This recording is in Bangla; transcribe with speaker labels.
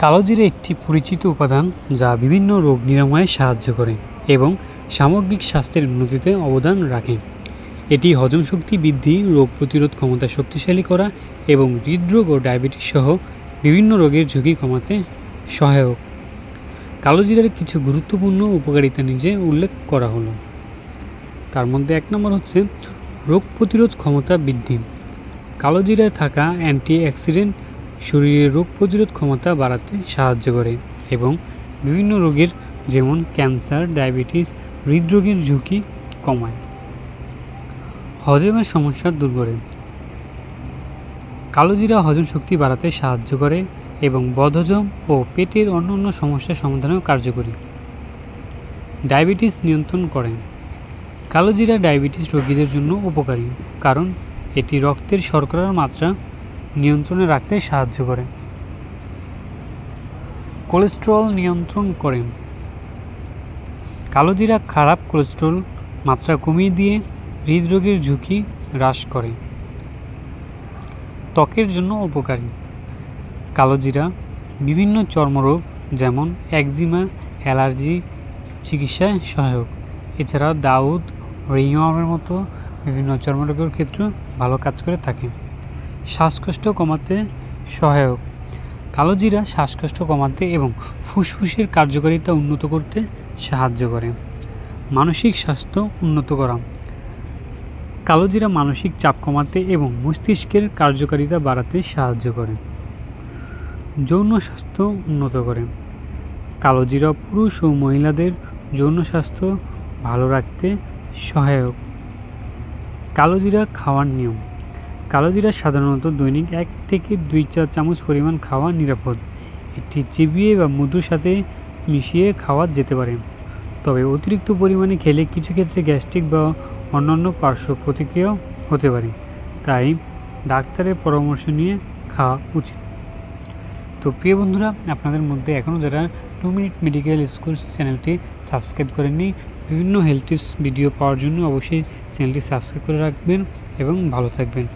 Speaker 1: কালোজিরা একটি পরিচিত উপাদান যা বিভিন্ন রোগ নিরাময়ে সাহায্য করে এবং সামগ্রিক স্বাস্থ্যের উন্নতিতে অবদান রাখে। এটি হজম শক্তি বৃদ্ধি, রোগ প্রতিরোধ ক্ষমতা শক্তিশালী করা এবং হৃদরোগ ও ডায়াবেটিস সহ বিভিন্ন রোগের ঝুঁকি কমাতে সহায়ক। কালোজিরার কিছু গুরুত্বপূর্ণ উপকারিতা নিচে উল্লেখ করা হলো। তার মধ্যে 1 নম্বর হচ্ছে রোগ প্রতিরোধ ক্ষমতা বৃদ্ধি। কালোজিরায় থাকা অ্যান্টিঅক্সিডেন্ট শরীরের রোগ প্রতিরোধ ক্ষমতা বাড়াতে সাহায্য করে এবং বিভিন্ন রোগের যেমন ক্যান্সার, ডায়াবেটিস, হৃদরোগের ঝুঁকি কমায়। হজমের সমস্যা দূর করে। কালোজিরা হজম শক্তি বাড়াতে সাহায্য করে এবং বদহজম ও পেটের অন্যান্য সমস্যার সমাধানেও কার্যকরী। ডায়াবেটিস নিয়ন্ত্রণ করে। কালোজিরা ডায়াবেটিস রোগীদের জন্য উপকারী কারণ এটি রক্তের শর্করার মাত্রা নিয়ন্ত্রণে রাখতে সাহায্য করে। কোলেস্টেরল নিয়ন্ত্রণ করে। কালোজিরা খারাপ কোলেস্টেরল মাত্রা কমিয়ে দিয়ে হৃদরোগের ঝুঁকি হ্রাস করে। ত্বকের জন্য উপকারী। কালোজিরা বিভিন্ন চর্মরোগ যেমন একজিমা, অ্যালার্জি চিকিৎসায় সহায়ক। এছাড়া দাউদ, রিংওয়ার্মের মতো বিভিন্ন চর্মরোগের ক্ষেত্রে ভালো কাজ করে থাকে। শ্বাসকষ্ট কমাতে সহায়ক। কালোজিরা শ্বাসকষ্ট কমাতে এবং ফুসফুসের কার্যকারিতা উন্নত করতে সাহায্য করে। মানসিক স্বাস্থ্য উন্নত করা। কালোজিরা মানসিক চাপ কমাতে এবং মস্তিষ্কের কার্যকারিতা বাড়াতে সাহায্য করে। যৌন স্বাস্থ্য উন্নত করে। কালোজিরা পুরুষ ও মহিলাদের যৌন স্বাস্থ্য ভালো রাখতে সহায়ক। কালোজিরা খাওয়ার নিয়ম। কালোজিরা সাধারণত দৈনিক 1 থেকে 2 চা চামচ পরিমাণ খাওয়া নিরাপদ। এটি চিবিয়ে বা মধুর সাথে মিশিয়ে খাওয়া যেতে পারে, তবে অতিরিক্ত পরিমাণে খেলে কিছু ক্ষেত্রে গ্যাস্ট্রিক বা অন্যান্য পার্শ্ব প্রতিক্রিয়াও হতে পারে, তাই ডাক্তারের পরামর্শ নিয়ে খাওয়া উচিত। তো প্রিয় বন্ধুরা, আপনাদের মধ্যে এখনও যারা 2 মিনিট মেডিকেল স্কুল চ্যানেলটি সাবস্ক্রাইব করেননি, বিভিন্ন হেলথ টিপস ভিডিও পাওয়ার জন্য অবশ্যই চ্যানেলটি সাবস্ক্রাইব করে রাখবেন এবং ভালো থাকবেন।